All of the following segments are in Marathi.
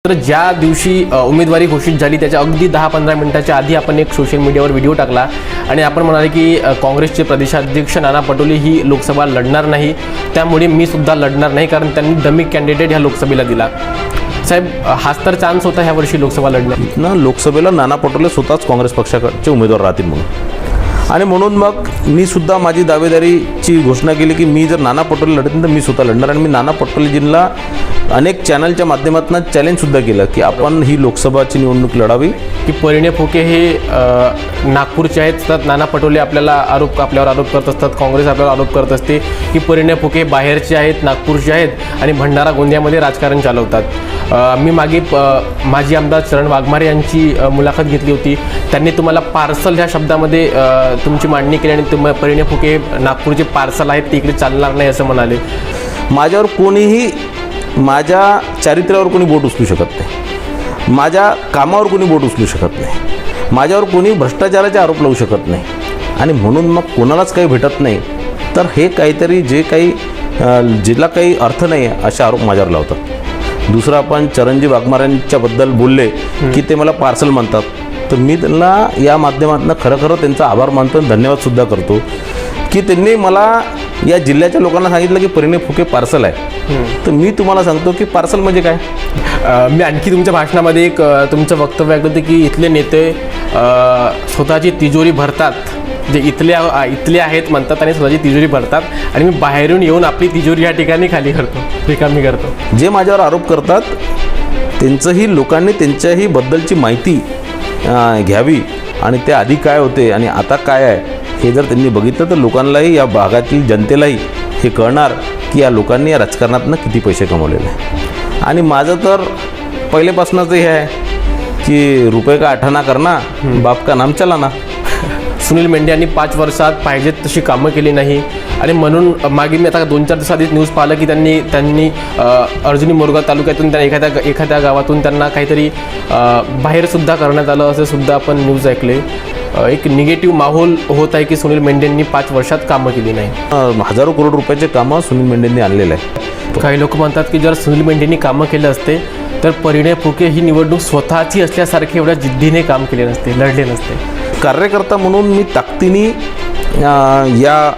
तर ज्या दिवशी उमेदवारी घोषित झाली त्याच्या अगदी 10-15 मिनिटाच्या आधी आपण एक सोशल मीडियावर व्हिडिओ टाकला आणि आपण म्हणाले की काँग्रेसचे प्रदेशाध्यक्ष नाना पटोले ही लोकसभा लढणार नाही, त्यामुळे मी सुद्धा लढणार नाही, कारण त्यांनी डमी कॅन्डिडेट ह्या लोकसभेला दिला. साहेब, हाच तर चान्स होता ह्या वर्षी लोकसभा लढण्यात. लोकसभेला नाना पटोले स्वतःच काँग्रेस पक्षाचे उमेदवार राहतील आणि म्हणून मग मी सुद्धा माझी दावेदारीची घोषणा केली की मी जर नाना पटोले लढत तर मी स्वतः लढणार. आणि मी नाना पटोलेजींना अनेक चॅनलच्या माध्यमातून चॅलेंजसुद्धा केलं की आपण ही लोकसभाची निवडणूक लढावी. की परिणय फुके हे नागपूरचे आहेत, तर नाना पटोले आपल्यावर आरोप करत असतात, काँग्रेस आपल्यावर आरोप करत असते की परिणय फुके बाहेरचे आहेत, नागपूरचे आहेत आणि भंडारा गोंदियामध्ये राजकारण चालवतात. मी मागे माजी आमदार चरण वाघमारे यांची मुलाखत घेतली होती. त्यांनी तुम्हाला पार्सल ह्या शब्दामध्ये तुमची मांडणी केली आणि परिणय फुके नागपूरचे पार्सल आहेत ते इकडे चालणार नाही असं म्हणाले. माझ्यावर कोणीही माझ्या चारित्र्यावर कोणी बोट उचलू शकत नाही, माझ्या कामावर कोणी बोट उचलू शकत नाही, माझ्यावर कोणी भ्रष्टाचाराचे आरोप लावू शकत नाही. आणि म्हणून मग कोणालाच काही भेटत नाही तर हे काहीतरी जे काही जिला काही अर्थ नाही असे आरोप माझ्यावर लावतात. दुसरं, आपण चरणजी वाघमारेंच्याबद्दल बोलले की ते मला पार्सल म्हणतात, तर मी त्यांना या माध्यमातून खरं त्यांचा आभार मानतो आणि धन्यवादसुद्धा करतो की त्यांनी मला या जिल्ह्याच्या लोकांना सांगितलं की परिणय फुके पार्सल आहे. तर मी तुम्हाला सांगतो की पार्सल म्हणजे काय. मी आणखी तुमच्या भाषणामध्ये एक तुमचं वक्तव्य ऐकलं होतं की इथले नेते स्वतःची तिजोरी भरतात, जे इथले आहेत म्हणतात आणि स्वतःची तिजोरी भरतात आणि मी बाहेरून येऊन आपली तिजोरी या ठिकाणी रिकामी करतो. जे माझ्यावर आरोप करतात त्यांचंही लोकांनी त्यांच्याही बद्दलची माहिती घ्यावी आणि ते आधी काय होते आणि आता काय आहे हे जर त्यांनी बघितलं तर लोकांनाही, या भागातील जनतेलाही हे कळणार की या लोकांनी या राजकारणातनं किती पैसे कमवलेले आहे. आणि माझं तर पहिलेपासूनच हे आहे की रुपये का आठाना करना, बाप का नाम चलाना. सुनील मेंढे यांनी 5 वर्षात पाहिजेत तशी कामं केली नाही आणि म्हणून मागे मी आता 2-4 दिवस आधी न्यूज पाहिलं की त्यांनी अर्जुनी मोरगाव तालुक्यातून त्यांना एखाद्या गावातून त्यांना काहीतरी बाहेरसुद्धा करण्यात आलं असं सुद्धा आपण न्यूज ऐकले. एक निगेटिव्ह माहोल होत आहे की सुनील मेंढेंनी 5 वर्षात कामं केली नाही. हजारो करोड रुपयाचे कामं सुनील मेंढेंनी आणलेलं आहे. काही लोक म्हणतात की जर सुनील मेंढेंनी कामं केलं असते तर परिणय फुके ही निवडणूक स्वतःची असल्यासारखे एवढ्या जिद्दीने काम केले नसते, लढले नसते. कार्यकर्ता म्हणून मी ताकदीने या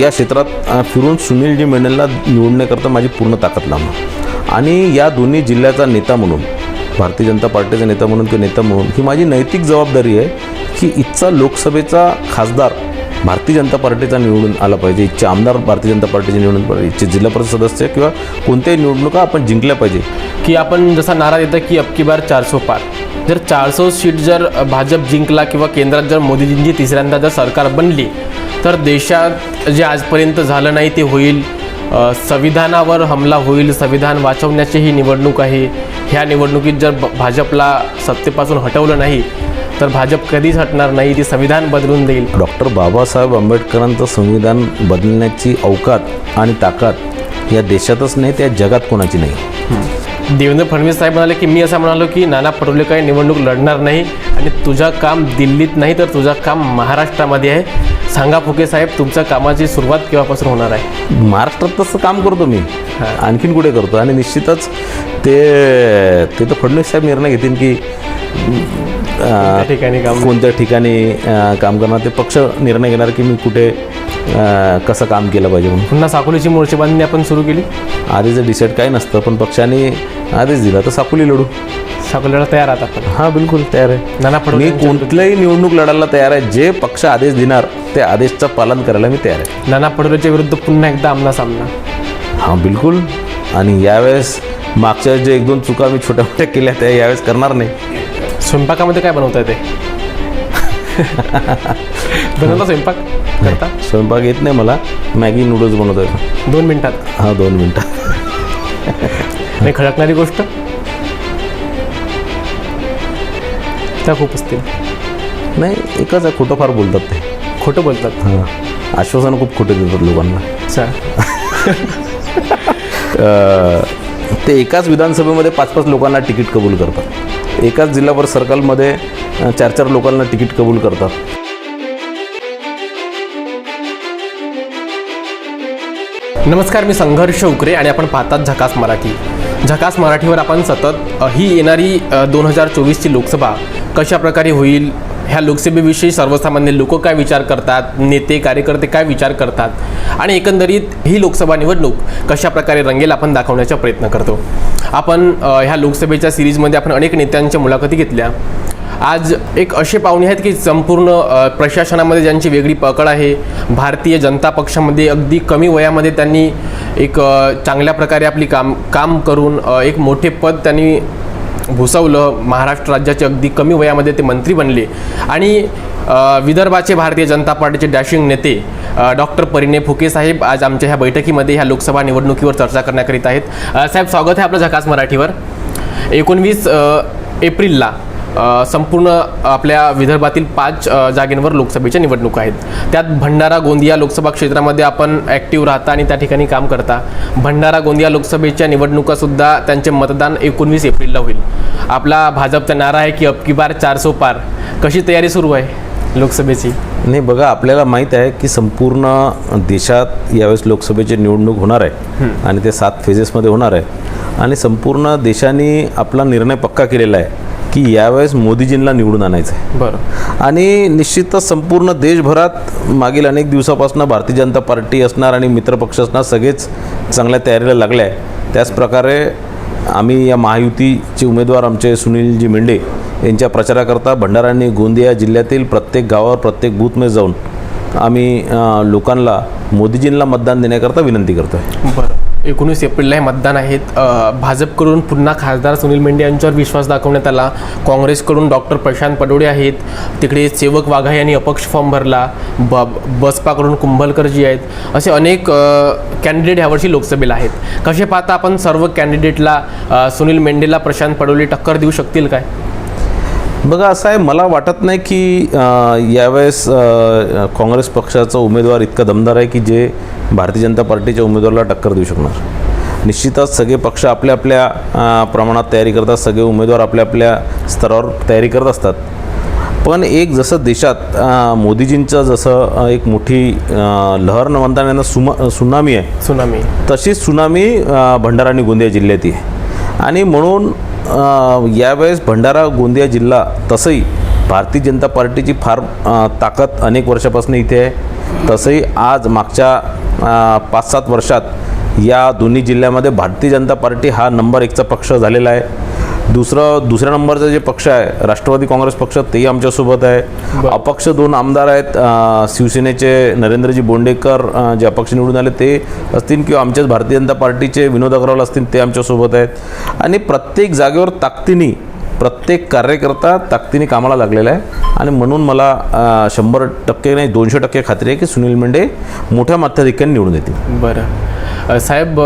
क्षेत्रात फिरून सुनीलजी मेंढेंना निवडण्याकरता माझी पूर्ण ताकद लावणार. आणि या दोन्ही जिल्ह्याचा नेता म्हणून, भारतीय जनता पार्टीचा नेता म्हणून किंवा नेता म्हणून ही माझी नैतिक जबाबदारी आहे की इथचा लोकसभेचा खासदार भारतीय जनता पार्टीचा निवडून आला पाहिजे, इथचे आमदार भारतीय जनता पार्टीचे निवडून पाहिजे, इथचे जिल्हा परिषद सदस्य किंवा कोणत्याही निवडणुका आपण जिंकल्या पाहिजे. की आपण जसा नारा देतो की अब की बार 400 पार. जर 400 सीट जर भाजप जिंकला किंवा केंद्रात जर मोदीजींची तिसऱ्यांदा जर सरकार बनली तर देशात जे आजपर्यंत झालं नाही ते होईल. संविधानावर हमला होईल, संविधान वाचवण्याची ही निवडणूक आहे. ह्या निवडणुकीत जर भाजपला सत्तेपासून हटवलं नाही तर भाजप कधीच हटणार नाही, ती संविधान बदलून देईल. डॉक्टर बाबासाहेब आंबेडकरांचं संविधान बदलण्याची अवकात आणि ताकद या देशातच नाही, त्या जगात कोणाची नाही. देवेंद्र फडणवीस साहेब म्हणाले की मी असं म्हणालो की नाना पटोले काही निवडणूक लढणार नाही आणि तुझं काम दिल्लीत नाही तर तुझं काम महाराष्ट्रामध्ये आहे. सांगा फुके साहेब, तुमच्या कामाची सुरुवात केव्हापासून होणार आहे. महाराष्ट्रात तसं काम करतो मी, आणखीन कुठे करतो. आणि निश्चितच ते तर फडणवीस साहेब निर्णय घेतील की कोणत्या ठिकाणी काम करणार. ते पक्ष निर्णय घेणार की मी कुठे कसं काम केलं पाहिजे म्हणून. पुन्हा साकोलीची मोर्चेबांधणी आपण सुरू केली. आधीचं डिसाईड काही नसतं पण पक्षाने आदेश दिला तर साकोली लढू. साकोलीला तयार आहात आपण. हां, बिलकुल तयार आहे. नाना पटोले मी कोणत्याही निवडणूक लढायला तयार आहे. जे पक्ष आदेश देणार ते आदेशचं पालन करायला मी तयार आहे. नाना पटोलेच्या विरुद्ध पुन्हा एकदा आमना सामना. हां, बिलकुल. आणि यावेळेस मागच्या जे 1-2 चुका मी छोट्या मोठ्या केल्या त्या यावेळेस करणार नाही. स्वयंपाकामध्ये काय बनवता येते. बनवता स्वयंपाक करता. स्वयंपाक येत नाही मला. मॅगी नूडल्स बनवता येतं 2 मिनिटात. हां, 2 मिनिटात. नाही खळकणारी गोष्ट त्या खूप असतील. नाही, एकच आहे, खोटं फार बोलतात ते. खोटं बोलतात. हां, आश्वासनं खूप खोटे देतात लोकांना. ते एकाच विधानसभेमध्ये 5-5 लोकांना तिकीट कबूल करतात. एकाच जिल्हा परिषद सर्कलमध्ये 4-4 लोकांना तिकीट कबूल करतात. नमस्कार, मी संघर्ष उकरे आणि आपण पाहतात झकास मराठी. झकास मराठीवर आपण सतत ही येणारी 2024ची लोकसभा कशा प्रकारे होईल, ह्या लोकसभेविषयी सर्वसामान्य लोक काय विचार करतात, नेते कार्यकर्ते काय विचार करतात आणि एकंदरीत ही लोकसभा निवडणूक कशा प्रकारे रंगेल आपण दाखवण्याचा प्रयत्न करतो. आपण ह्या लोकसभेच्या सिरीजमध्ये आपण अनेक नेत्यांच्या मुलाखती घेतल्या. आज एक असे पाहुणे आहेत की संपूर्ण प्रशासनामध्ये ज्यांची वेगळी पकड आहे. भारतीय जनता पक्षामध्ये अगदी कमी वयामध्ये त्यांनी एक चांगल्या प्रकारे आपली काम करून एक मोठे पद त्यांनी भूषवलं. महाराष्ट्र राज्याचे अगदी कमी वयामध्ये ते मंत्री बनले आणि विदर्भाचे भारतीय जनता पार्टीचे डॅशिंग नेते डॉक्टर परिणय फुके साहेब आज आमच्या ह्या बैठकीमध्ये ह्या लोकसभा निवडणुकीवर चर्चा करण्याकरिता आहेत. साहेब, स्वागत आहे आपलं झकास मराठीवर. 19 एप्रिलला संपूर्ण आपल्या विदर्भातील 5 जागेंवर लोकसभेच्या निवडणुका आहेत. त्यात भंडारा गोंदिया लोकसभा क्षेत्रामध्ये आपण ॲक्टिव्ह राहता आणि त्या ठिकाणी काम करता. भंडारा गोंदिया लोकसभेच्या निवडणुकासुद्धा त्यांचे मतदान 19 एप्रिलला होईल. आपला भाजपचा नारा आहे की अब की बार 400 पार. कशी तयारी सुरू आहे लोकसभेची? नाही बघा, आपल्याला माहीत आहे की संपूर्ण देशात यावेळेस लोकसभेची निवडणूक होणार आहे आणि ते 7 फेजेसमध्ये होणार आहे आणि संपूर्ण देशाने आपला निर्णय पक्का केलेला आहे की यावेळेस मोदीजींना निवडून आणायचं आहे. बरं. आणि निश्चितच संपूर्ण देशभरात मागील अनेक दिवसापासून भारतीय जनता पार्टी असणार आणि मित्रपक्ष असणार सगळेच चांगल्या तयारीला लागले आहे. त्याच प्रकारे आम्ही या महायुतीचे उमेदवार आमचे सुनीलजी मेंढे यांच्या प्रचाराकरता भंडारा आणि गोंदिया जिल्ह्यातील प्रत्येक गावावर प्रत्येक बूथमध्ये जाऊन आम्ही लोकांना मोदीजींना मतदान देण्याकरता विनंती करतो आहे. बरं. 19 एप्रिलला हे मतदान आहेत. भाजपकडून पुन्हा खासदार सुनील मेंढे यांच्यावर विश्वास दाखवण्यात आला. काँग्रेसकडून डॉक्टर प्रशांत पडोळे आहेत. तिकडे सेवक वाघा यांनी अपक्ष फॉर्म भरला. बसपाकडून कुंभलकरजी आहेत. असे अनेक कॅन्डिडेट ह्यावर्षी लोकसभेला आहेत. कसे पाहता आपण सर्व कॅन्डिडेटला? सुनील मेंढेला प्रशांत पडोळे टक्कर देऊ शकतील काय? बघा, असं आहे, मला वाटत नाही की यावेळेस काँग्रेस पक्षाचा उमेदवार इतका दमदार आहे की जे भारतीय जनता पार्टीच्या उमेदवाराला टक्कर देऊ शकणार. निश्चितच सगळे पक्ष आपल्या आपल्या प्रमाणात तयारी करतात, सगळे उमेदवार आपल्या आपल्या स्तरावर तयारी करत असतात. पण एक जसं देशात मोदीजींचं जसं एक मोठी लहर न म्हणता यांना सुनामी आहे, तशीच सुनामी भंडारा आणि गोंदिया जिल्ह्यात आहे. आणि म्हणून यावेळेस भंडारा गोंदिया जिल्हा तसंही भारतीय जनता पार्टीची फार ताकद अनेक वर्षापासून इथे आहे. तसंही आज मागच्या 5-7 वर्षात या दोन्ही जिल्ह्यामध्ये भारतीय जनता पार्टी हा नंबर 1चा पक्ष झालेला आहे. दुसऱ्या नंबरचा जे पक्ष आहे राष्ट्रवादी काँग्रेस पक्ष, तेही आमच्यासोबत आहे. अपक्ष 2 आमदार आहेत. शिवसेनेचे नरेंद्रजी बोंडेकर जे अपक्ष निवडून आले ते असतील किंवा आमच्याच भारतीय जनता पार्टीचे विनोद अग्रवाल असतील, ते आमच्यासोबत आहेत. आणि प्रत्येक जागेवर ताकदीने प्रत्येक कार्यकर्ता ताकदीने कामाला लागलेला आहे. आणि म्हणून मला 100% नाही 200% खात्री आहे की सुनील मेंढे मोठ्या मताधिक्याने निवडून येतील. बरं. साहेब,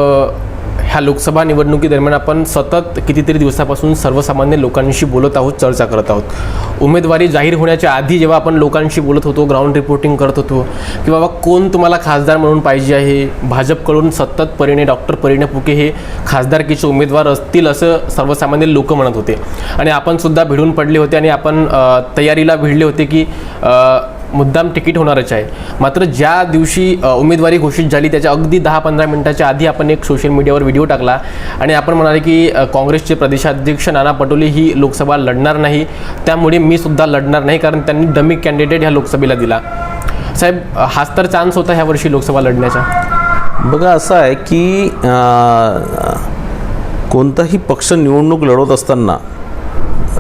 ह्या लोकसभा निवडणुकीदरम्यान आपण सतत कितीतरी दिवसापासून सर्वसामान्य लोकांशी बोलत आहोत, चर्चा करत आहोत. उमेदवारी जाहीर होण्याच्या आधी जेव्हा आपण लोकांशी बोलत होतो, ग्राउंड रिपोर्टिंग करत होतो की बाबा कोण तुम्हाला खासदार म्हणून पाहिजे आहे, भाजपकडून सतत डॉक्टर परिणय फुके हे खासदारकीचे उमेदवार असतील असं सर्वसामान्य लोक म्हणत होते. आणि आपण सुद्धा भिडून पडले होते आणि आपण तयारीला भिडले होते की मुद्दाम तिकीट होणारच आहे. मात्र ज्या दिवशी उमेदवारी घोषित झाली त्याच्या अगदी 10-15 मिनिटाच्या आधी आपण एक सोशल मीडियावर व्हिडिओ टाकला आणि आपण म्हणाले की काँग्रेसचे प्रदेशाध्यक्ष नाना पटोले ही लोकसभा लढणार नाही, त्यामुळे मी सुद्धा लढणार नाही, कारण त्यांनी डमी कॅन्डिडेट ह्या लोकसभेला दिला. साहेब, हाच तर चान्स होता ह्या वर्षी लोकसभा लढण्याचा? बघा, असं आहे की कोणताही पक्ष निवडणूक लढवत असताना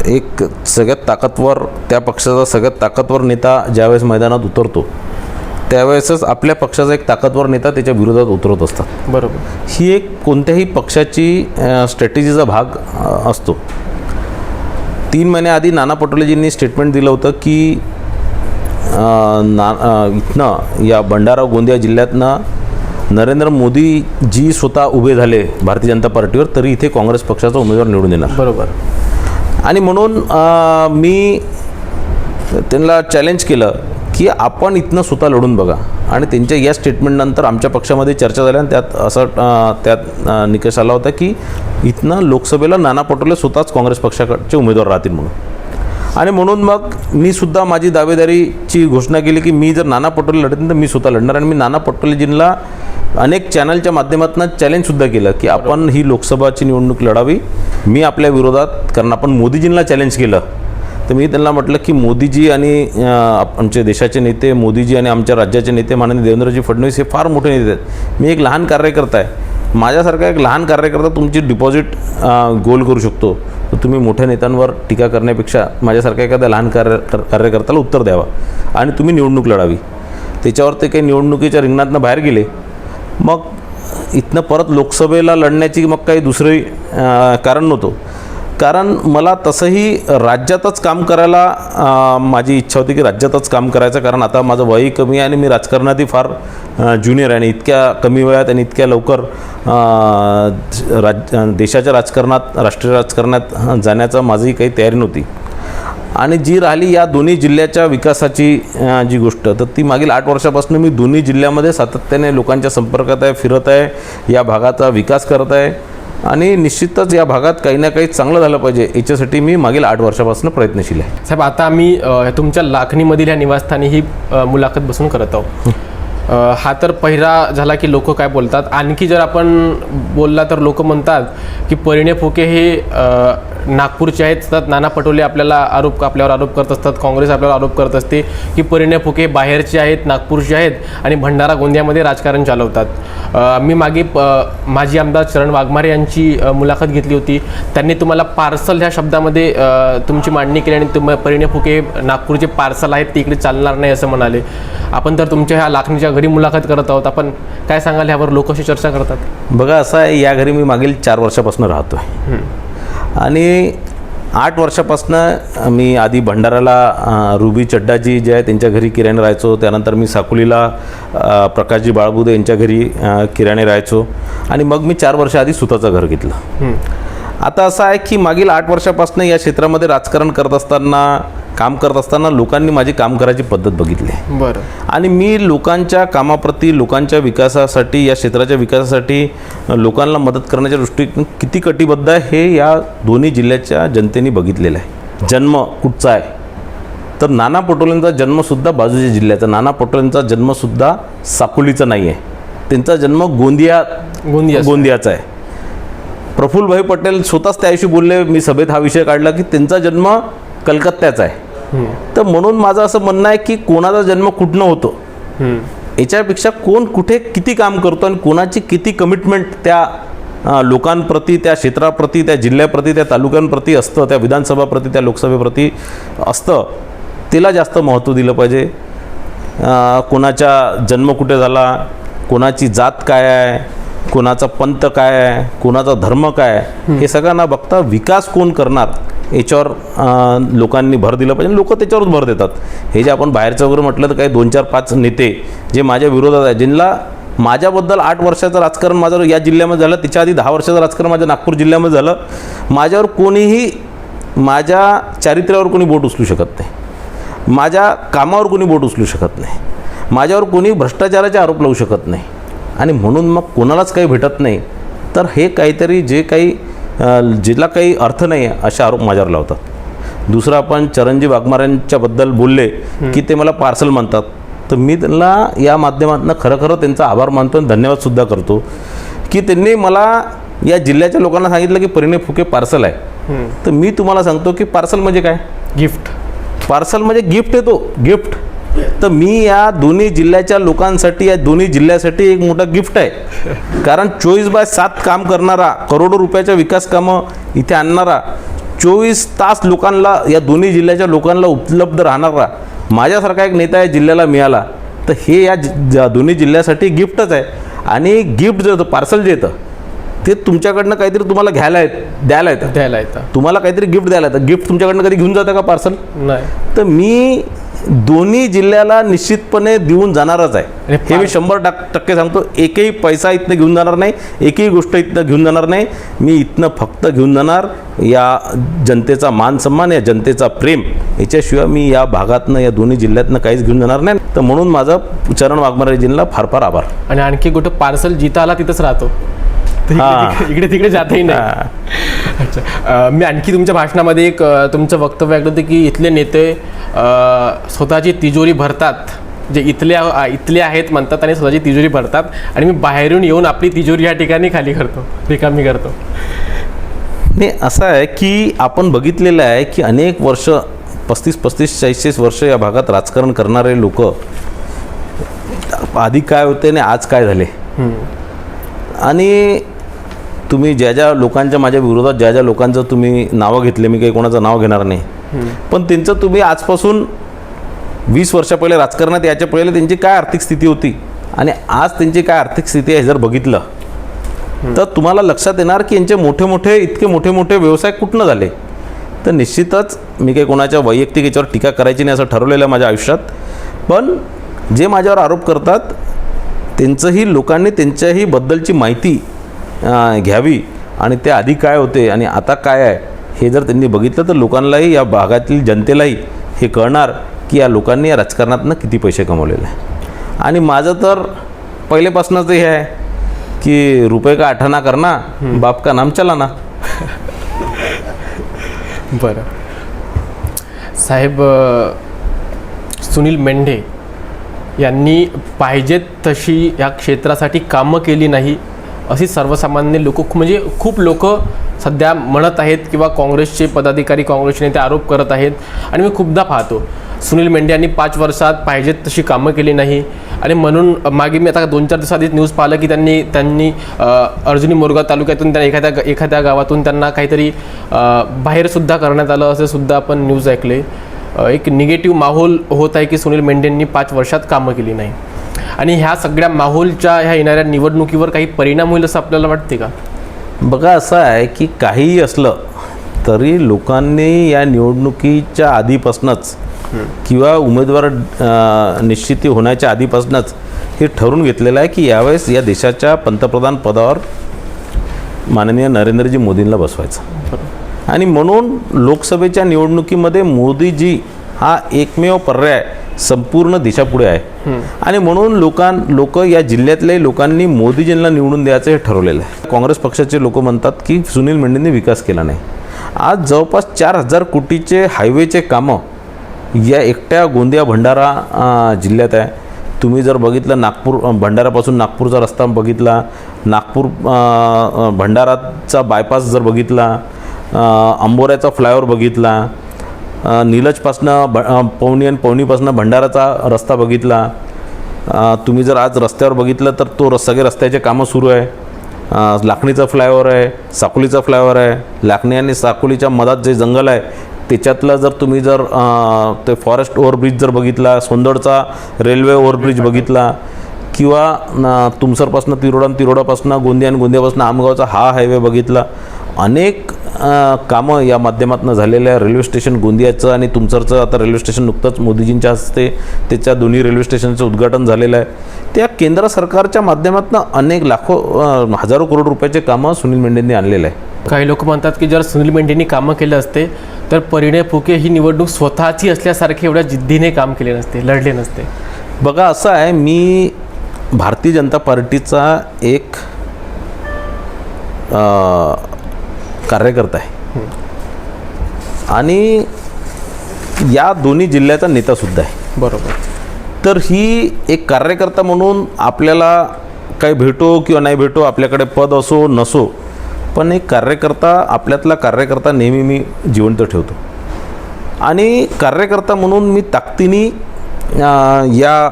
एक सगळ्यात ताकदवर, त्या पक्षाचा सगळ्यात ताकदवर नेता ज्यावेळेस मैदानात उतरतो त्यावेळेसच आपल्या पक्षाचा एक ताकदवर नेता त्याच्या विरोधात उतरत असतात. बरोबर. ही एक कोणत्याही पक्षाची स्ट्रॅटेजीचा भाग असतो. 3 महिन्याआधी नाना पटोलेजींनी स्टेटमेंट दिलं होतं की इथनं या भंडारा गोंदिया जिल्ह्यातनं नरेंद्र मोदीजी स्वतः उभे झाले भारतीय जनता पार्टीवर तरी इथे काँग्रेस पक्षाचा उमेदवार निवडून येणार. बरोबर. आणि म्हणून मी त्यांना चॅलेंज केलं की आपण इथनं स्वतः लढून बघा. आणि त्यांच्या या स्टेटमेंटनंतर आमच्या पक्षामध्ये चर्चा झाल्या आणि त्यात निकष आला होता की इथनं लोकसभेला नाना पटोले स्वतःच काँग्रेस पक्षाचे उमेदवार राहतील म्हणून. आणि म्हणून मग मी सुद्धा माझी दावेदारीची घोषणा केली की मी जर नाना पटोले लढत तर मी स्वतः लढणार. आणि मी नाना पटोलेजींना अनेक चॅनलच्या माध्यमातून चॅलेंजसुद्धा केलं की आपण ही लोकसभाची निवडणूक लढावी मी आपल्या विरोधात. कारण आपण मोदीजींना चॅलेंज केलं तर मी त्यांना म्हटलं की मोदीजी आणि आमचे देशाचे नेते, मोदीजी आणि आमच्या राज्याचे नेते माननीय देवेंद्रजी फडणवीस हे फार मोठे नेते आहेत. मी एक लहान कार्यकर्ता आहे. माझ्यासारखा एक लहान कार्यकर्ता तुमची डिपॉझिट गोल करू शकतो. तर तुम्ही मोठ्या नेत्यांवर टीका करण्यापेक्षा माझ्यासारख्या एखाद्या लहान कार्यकर्त्याला उत्तर द्यावा आणि तुम्ही निवडणूक लढावी. त्याच्यावर ते काही निवडणुकीच्या रिंगणातनं बाहेर गेले. मग इथनं परत लोकसभेला लढण्याची मग काही दुसरी कारण नव्हतं. कारण मला तसंही राज्यातच काम करायला माझी इच्छा होती की राज्यातच काम करायचं. कारण आता माझं वयही कमी आहे आणि मी राजकारणातही फार ज्युनियर आहे. आणि इतक्या कमी वयात आणि इतक्या लवकर देशाच्या राजकारणात, राष्ट्रीय राजकारणात जाण्याचा माझीही काही तयारी नव्हती. आणि जी राहिली या दोन्ही जिल्ह्याच्या विकासाची जी गोष्ट, तर ती मागील 8 वर्षापासून मी दोन्ही जिल्ह्यामध्ये सातत्याने लोकांच्या संपर्कात आहे, फिरत आहे, या भागाचा विकास करत आहे. आणि निश्चितच या भागात काही ना काही चांगलं झालं पाहिजे याच्यासाठी मी मागील 8 वर्षापासून प्रयत्नशील आहे. साहेब, आता आम्ही तुमच्या लाखणीमधील ह्या निवासस्थानी ही मुलाखत बसून करत आहोत. हा तर पहिला झाला की लोक काय बोलतात. आणखी जर आपण बोलला तर लोक म्हणतात की परिणय फुके हे नागपूरचे आहेत. सतत नाना पटोले आपल्यावर आरोप करत असतात, काँग्रेस आपल्यावर आरोप करत असते की परिणय फुके बाहेरचे आहेत, नागपूरचे आहेत आणि भंडारा गोंदियामध्ये राजकारण चालवतात. मी मागे माजी आमदार चरण वाघमारे यांची मुलाखत घेतली होती. त्यांनी तुम्हाला पार्सल ह्या शब्दामध्ये तुमची मांडणी केली आणि परिणय फुके नागपूरचे पार्सल आहेत, ते इकडे चालणार नाही असं म्हणाले. आपण तर तुमच्या ह्या लाखणीच्या घरी मुलाखत करत आहोत. आपण काय सांगाल ह्यावर लोक अशी चर्चा करतात? बघा, असं आहे, या घरी मी मागील 4 वर्षापासून राहतो आहे. आणि 8 वर्षापासून मी आधी भंडाराला रुबी चड्डाजी जे आहे त्यांच्या घरी किराणे राहायचो. त्यानंतर मी साकोलीला प्रकाशजी बाळबुदे यांच्या घरी किराणे राहायचो. आणि मग मी 4 वर्ष आधी स्वतःचं घर घेतलं. आता असं आहे की मागील 8 वर्षापासून या क्षेत्रामध्ये राजकारण करत असताना, काम करत असताना लोकांनी माझी काम करायची पद्धत बघितली. बरं. आणि मी लोकांच्या कामाप्रती, लोकांच्या विकासासाठी, या क्षेत्राच्या विकासासाठी लोकांना मदत करण्याच्या दृष्टीने किती कटिबद्ध आहे हे या दोन्ही जिल्ह्याच्या जनतेने बघितलेलं आहे. जन्म कुठचा आहे तर नाना पटोलेंचा जन्मसुद्धा बाजूच्या जिल्ह्याचा. नाना पटोलेंचा जन्मसुद्धा साकोलीचा नाही आहे. त्यांचा जन्म गोंदियाचा आहे. प्रफुल्लभाई पटेल स्वतःच त्याविषयी बोलले, मी सभेत हा विषय काढला की त्यांचा जन्म कलकत्त्याचा आहे. तर म्हणून माझं असं म्हणणं आहे की कोणाचा जन्म कुठनं होतो याच्यापेक्षा कोण कुठे किती काम करतो आणि कोणाची किती कमिटमेंट त्या लोकांप्रती, त्या क्षेत्राप्रती, त्या जिल्ह्याप्रती, त्या तालुक्यांप्रती असतं, त्या विधानसभाप्रती, त्या लोकसभेप्रती असतं, तिला जास्त महत्त्व दिलं पाहिजे. कोणाचा जन्म कुठे झाला, कोणाची जात काय आहे, कोणाचा पंथ काय आहे, कोणाचा धर्म काय आहे, हे सगळ्यांना बघता विकास कोण करणार याच्यावर लोकांनी भर दिलं पाहिजे. लोक त्याच्यावरच भर देतात. हे जे आपण बाहेरचं वगैरे म्हटलं तर काही 2, 4, 5 नेते जे माझ्या विरोधात आहे, ज्यांना माझ्याबद्दल 8 वर्षाचं राजकारण माझं या जिल्ह्यामध्ये झालं, त्याच्या आधी 10 वर्षाचं राजकारण माझ्या नागपूर जिल्ह्यामध्ये झालं. माझ्यावर कोणीही, माझ्या चारित्र्यावर कोणी बोट उचलू शकत नाही, माझ्या कामावर कोणी बोट उचलू शकत नाही, माझ्यावर कोणी भ्रष्टाचाराचे आरोप लावू शकत नाही. आणि म्हणून मग कोणालाच काही भेटत नाही. तर हे काहीतरी जे काही जिला काही अर्थ नाही आहे असे आरोप माझ्यावर लावतात. दुसरं, आपण चरणजी वाघमारेंच्याबद्दल बोलले की ते मला पार्सल म्हणतात. तर मी त्यांना या माध्यमातून खरं त्यांचा आभार मानतो आणि धन्यवादसुद्धा करतो की त्यांनी मला या जिल्ह्याच्या लोकांना सांगितलं की परिणय फुके पार्सल आहे. तर मी तुम्हाला सांगतो की पार्सल म्हणजे काय? गिफ्ट. पार्सल म्हणजे गिफ्ट येतो, गिफ्ट. तर मी या दोन्ही जिल्ह्याच्या लोकांसाठी, या दोन्ही जिल्ह्यासाठी एक मोठा गिफ्ट आहे. कारण 24/7 काम करणारा, करोडो रुपयाच्या विकास कामं इथे आणणारा, 24 तास लोकांना, या दोन्ही जिल्ह्याच्या लोकांना उपलब्ध राहणारा माझ्यासारखा एक नेता या जिल्ह्याला मिळाला, तर हे या दोन्ही जिल्ह्यासाठी गिफ्टच आहे. आणि गिफ्ट जे होतं, पार्सल जे येतं, ते तुमच्याकडनं काहीतरी तुम्हाला द्यायला येतं. तुम्हाला काहीतरी गिफ्ट द्यायला येतं. गिफ्ट तुमच्याकडनं कधी घेऊन जातं का पार्सल? नाही. तर मी दोन्ही जिल्ह्याला निश्चितपणे देऊन जाणारच आहे. हे मी 100% सांगतो. एकही पैसा इथनं घेऊन जाणार नाही, एकही गोष्ट इथनं घेऊन जाणार नाही. मी इथनं फक्त घेऊन जाणार या जनतेचा मान सन्मान, या जनतेचा प्रेम. याच्याशिवाय मी या भागातनं, या दोन्ही जिल्ह्यातनं काहीच घेऊन जाणार नाही. तर म्हणून माझं चरण वाघमारेजींना फार फार आभार. आणि आणखी कुठं पार्सल जिथं आला तिथंच राहतो. तर हां. इकडे तिकडे जातही नाही. अच्छा, मी आणखी तुमच्या भाषणामध्ये एक तुमचं वक्तव्य ऐकलं होतं की इथले नेते स्वतःची तिजोरी भरतात, जे इथले आहेत म्हणतात आणि स्वतःची तिजोरी भरतात, आणि मी बाहेरून येऊन आपली तिजोरी या ठिकाणी खाली करतो, रिकामी करतो. नाही, असं आहे की आपण बघितलेलं आहे की अनेक वर्ष 35-40 वर्ष या भागात राजकारण करणारे लोक आधी काय होते आणि आज काय झाले. आणि तुम्ही ज्या लोकांच्या, माझ्या विरोधात ज्या लोकांचं तुम्ही नावं घेतले, मी काही कोणाचं नाव घेणार नाही, पण त्यांचं तुम्ही आजपासून 20 वर्षा पहिले राजकारणात याच्या पहिले त्यांची काय आर्थिक स्थिती होती आणि आज त्यांची काय आर्थिक स्थिती आहे जर बघितलं तर तुम्हाला लक्षात येणार की यांचे इतके मोठे मोठे व्यवसाय कुठनं झाले. तर निश्चितच मी काही कोणाच्या वैयक्तिक याच्यावर टीका करायची नाही असं ठरवलेलं आहे माझ्या आयुष्यात, पण जे माझ्यावर आरोप करतात त्यांचंही लोकांनी त्यांच्याही बद्दलची माहिती घ्यावी आणि ते आधी काय होते आणि आता काय आहे हे जर त्यांनी बघितलं तर लोकांनाही, या भागातील जनतेलाही हे कळणार की या लोकांनी या राजकारणातनं किती पैसे कमवलेले आहे. आणि माझं तर पहिलेपासूनच हे आहे की रुपये का आठाना करना, बाप का नाम चलाना. बरं साहेब, सुनील मेंढे यांनी पाहिजेत तशी या क्षेत्रासाठी कामं केली नाही अशी सर्वसामान्य लोक, म्हणजे खूप लोक सध्या म्हणत आहेत किंवा काँग्रेसचे पदाधिकारी, काँग्रेसचे नेते आरोप करत आहेत. आणि मी खूपदा पाहतो सुनील मेंढे यांनी 5 वर्षात पाहिजेत तशी कामं केली नाही, आणि म्हणून मागे मी आता 2-4 दिवसाआधीच न्यूज पाहिलं की त्यांनी अर्जुनी मोरगाव तालुक्यातून एखाद्या गावातून त्यांना काहीतरी बाहेरसुद्धा करण्यात आलं असे सुद्धा आपण न्यूज ऐकले. एक निगेटिव्ह माहोल होत आहे की सुनील मेंढेंनी 5 वर्षात कामं केली नाही, आणि ह्या सगळ्या माहोलच्या ह्या येणाऱ्या निवडणुकीवर काही परिणाम होईल असं आपल्याला वाटते का? बघा, असं आहे की काहीही असलं तरी लोकांनी या निवडणुकीच्या आधीपासूनच किंवा उमेदवार निश्चिती होण्याच्या आधीपासूनच हे ठरवून घेतलेलं आहे की यावेळेस या देशाच्या पंतप्रधान पदावर माननीय नरेंद्रजी मोदींना बसवायचं. आणि म्हणून लोकसभेच्या निवडणुकीमध्ये मोदीजी हा एकमेव पर्याय संपूर्ण देशापुढे आहे. आणि म्हणून लोक या जिल्ह्यातल्या लोकांनी मोदीजींना निवडून द्यायचं हे ठरवलेलं आहे. काँग्रेस पक्षाचे लोक म्हणतात की सुनील मेंढेंनी विकास केला नाही. आज जवळपास 4,000 कोटीचे हायवेचे कामं या एकट्या गोंदिया भंडारा जिल्ह्यात आहे. तुम्ही जर बघितलं भंडारापासून नागपूरचा रस्ता बघितला, नागपूर भंडाराचा बायपास जर बघितला, अंबोऱ्याचा फ्लायओव्हर बघितला, नीलजपासनं पवनीपासनं भंडाराचा रस्ता बघितला, तुम्ही जर आज रस्त्यावर बघितलं तर तो सगळे रस्त्याचे कामं सुरू आहे. लाखणीचा फ्लायओव्हर आहे, साकोलीचा फ्लायओव्हर आहे. लाखणी आणि साकोलीच्या मधात जे जंगल आहे त्याच्यातलं जर तुम्ही ते फॉरेस्ट ओव्हरब्रिज जर बघितला, सोंदडचा रेल्वे ओव्हरब्रिज बघितला, किंवा तुमसरपासनं तिरोडापासनं गोंदियापासनं आमगावचा हा हायवे बघितला, अनेक कामं या माध्यमातून झालेल्या. रेल्वे स्टेशन गोंदियाचं आणि तुमसरचं आता रेल्वे स्टेशन नुकतंच मोदीजींच्या हस्ते त्याच्या दोन्ही रेल्वे स्टेशनचं उद्घाटन झालेलं आहे. त्या केंद्र सरकारच्या माध्यमातून अनेक हजारो करोड रुपयाचे कामं सुनील मेंढेंनी आणलेलं आहे. काही लोक म्हणतात की जर सुनील मेंढेंनी कामं केलं असते तर परिणय फुके ही निवडणूक स्वतःची असल्यासारखे एवढ्या जिद्दीने काम केले नसते, लढले नसते. बघा, असं आहे, मी भारतीय जनता पार्टीचा एक कार्यकर्ता आहे आणि या दोन्ही जिल्ह्याचा नेतासुद्धा आहे. बरोबर. तर ही एक कार्यकर्ता म्हणून आपल्याला काही भेटो किंवा नाही भेटो, आपल्याकडे पद असो नसो, पण एक कार्यकर्ता, आपल्यातला कार्यकर्ता नेहमी मी जिवंत ठेवतो. आणि कार्यकर्ता म्हणून मी ताकदीने या